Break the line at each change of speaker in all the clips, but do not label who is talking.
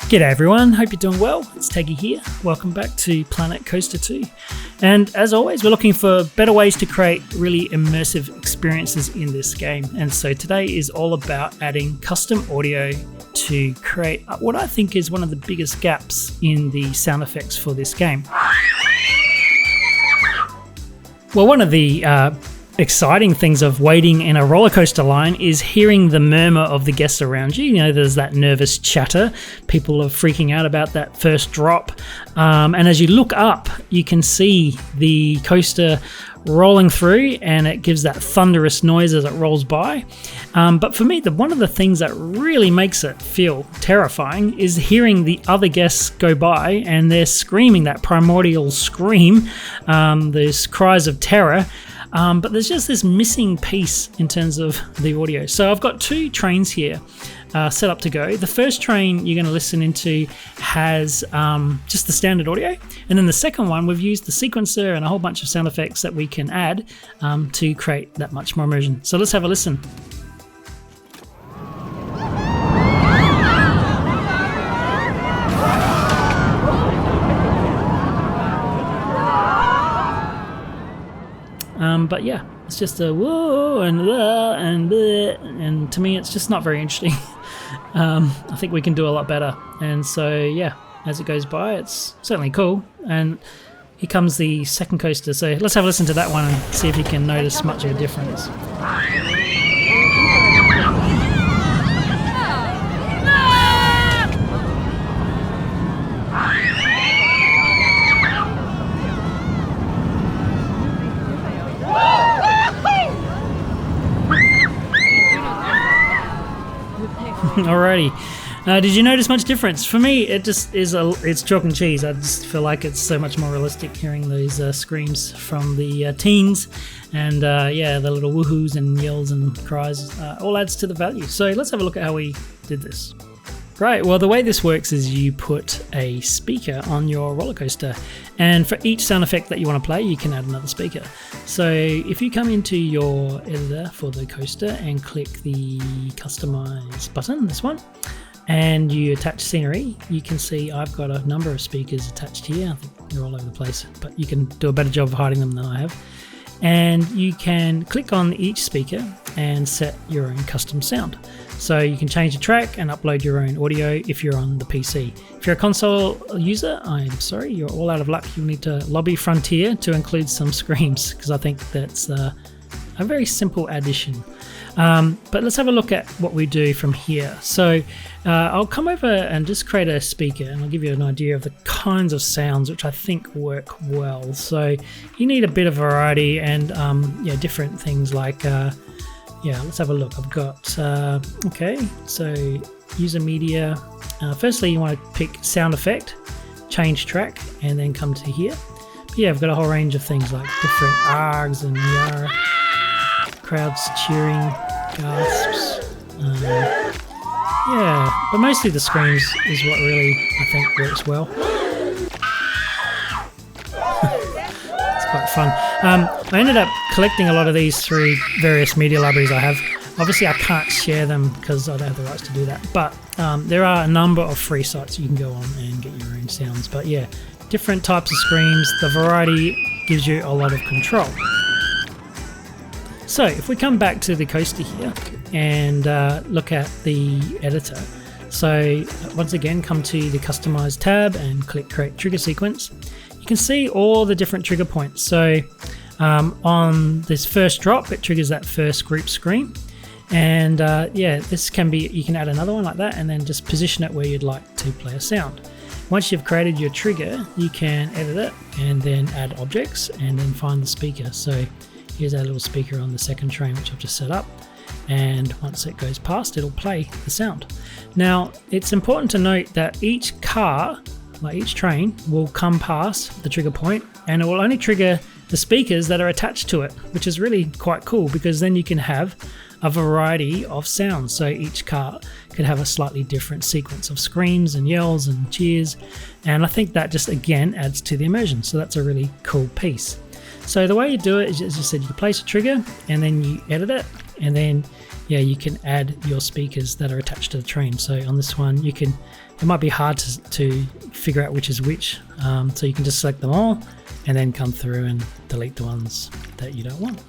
G'day everyone, hope you're doing well. It's Teggy here. Welcome back to Planet Coaster 2. And as always, we're looking for better ways to create really immersive experiences in this game. And so today is all about adding custom audio to create what I think is one of the biggest gaps in the sound effects for this game. Well, one of the exciting things of waiting in a roller coaster line is hearing the murmur of the guests around you. You know, there's that nervous chatter. People are freaking out about that first drop. And as you look up, you can see the coaster rolling through and it gives that thunderous noise as it rolls by. But for me, one of the things that really makes it feel terrifying is hearing the other guests go by and they're screaming that primordial scream, those cries of terror. But there's just this missing piece in terms of the audio. So I've got two trains here set up to go. The first train you're going to listen into has just the standard audio. And then the second one, we've used the sequencer and a whole bunch of sound effects that we can add to create that much more immersion. So let's have a listen. But yeah, it's just a whoa and to me it's just not very interesting. I think we can do a lot better. And so yeah, as it goes by, it's certainly cool. And here comes the second coaster. So let's have a listen to that one and see if you can notice much of a difference. Alrighty. Did you notice much difference? For me, it just is it's chalk and cheese. I just feel like it's so much more realistic hearing those screams from the teens, and yeah, the little woohoos and yells and cries all adds to the value. So let's have a look at how we did this. Right, well the way this works is you put a speaker on your roller coaster, and for each sound effect that you want to play you can add another speaker. So if you come into your editor for the coaster and click the customize button, this one, and you attach scenery, you can see I've got a number of speakers attached here. I think they're all over the place, but you can do a better job of hiding them than I have. And you can click on each speaker and set your own custom sound. So you can change the track and upload your own audio if you're on the PC. If you're a console user, I'm sorry, you're all out of luck. You'll need to lobby Frontier to include some screams, because I think that's a very simple addition. But let's have a look at what we do from here. So I'll come over and just create a speaker, and I'll give you an idea of the kinds of sounds which I think work well. So you need a bit of variety and yeah, different things like yeah, let's have a look. I've got okay, so user media. Firstly, you want to pick sound effect, change track, and then come to here. But yeah, I've got a whole range of things like different ahhhs and yar, crowds cheering, gasps. Yeah, but mostly the screams is what really I think works well. It's quite fun. I ended up collecting a lot of these through various media libraries I have. Obviously I can't share them because I don't have the rights to do that, but there are a number of free sites you can go on and get your own sounds. But yeah, different types of screams, the variety gives you a lot of control. So if we come back to the coaster here and look at the editor, so once again come to the customize tab and click create trigger sequence. You can see all the different trigger points. So on this first drop, it triggers that first group scream, and yeah, this can be, you can add another one like that and then just position it where you'd like to play a sound. Once you've created your trigger, you can edit it and then add objects and then find the speaker. So here's our little speaker on the second train, which I've just set up, and once it goes past, it'll play the sound. Now it's important to note that each car, like each train, will come past the trigger point, and it will only trigger the speakers that are attached to it, which is really quite cool because then you can have a variety of sounds. So each car could have a slightly different sequence of screams and yells and cheers, and I think that just again adds to the immersion. So that's a really cool piece. So the way you do it is, as you said, you place a trigger and then you edit it, and then yeah, you can add your speakers that are attached to the train. So on this one, you can, it might be hard to figure out which is which, so you can just select them all and then come through and delete the ones that you don't want.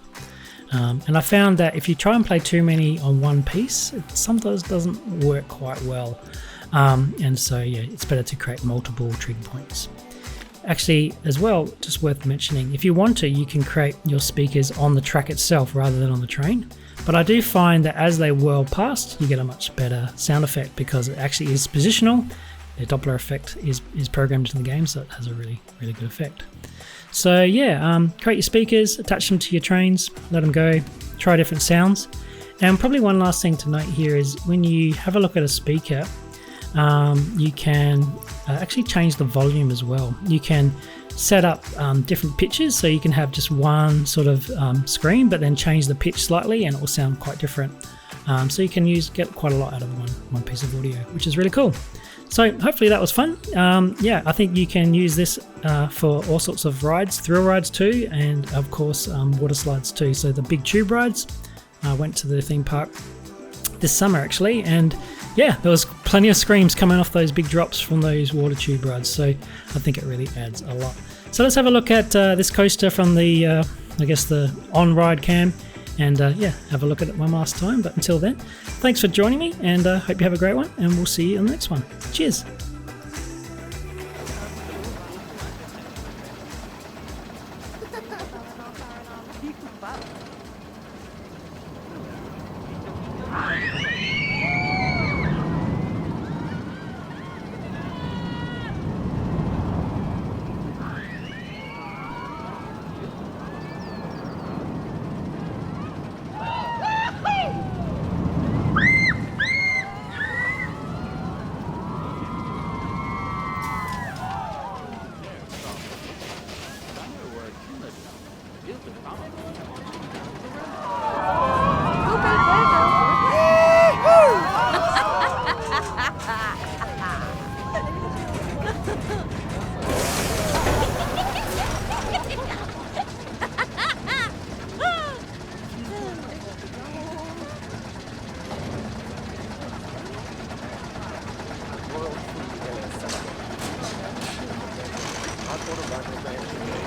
And I found that if you try and play too many on one piece, it sometimes doesn't work quite well, and so yeah, it's better to create multiple trigger points. Actually, as well, just worth mentioning, if you want to, you can create your speakers on the track itself rather than on the train. But I do find that as they whirl past, you get a much better sound effect because it actually is positional. The Doppler effect is programmed into the game, so it has a really, really good effect. So yeah, create your speakers, attach them to your trains, let them go, try different sounds. And probably one last thing to note here is when you have a look at a speaker, you can actually change the volume as well. You can set up different pitches, so you can have just one sort of screen, but then change the pitch slightly and it will sound quite different. So you can get quite a lot out of one piece of audio, which is really cool. So hopefully that was fun. Yeah, I think you can use this for all sorts of rides, thrill rides too, and of course water slides too. So the big tube rides, I went to the theme park this summer actually, and yeah, there was plenty of screams coming off those big drops from those water tube rides. So I think it really adds a lot. So let's have a look at this coaster from the, I guess the on-ride cam, and yeah, have a look at it one last time. But until then, thanks for joining me, and hope you have a great one, and we'll see you on the next one. Cheers.
I thought about it.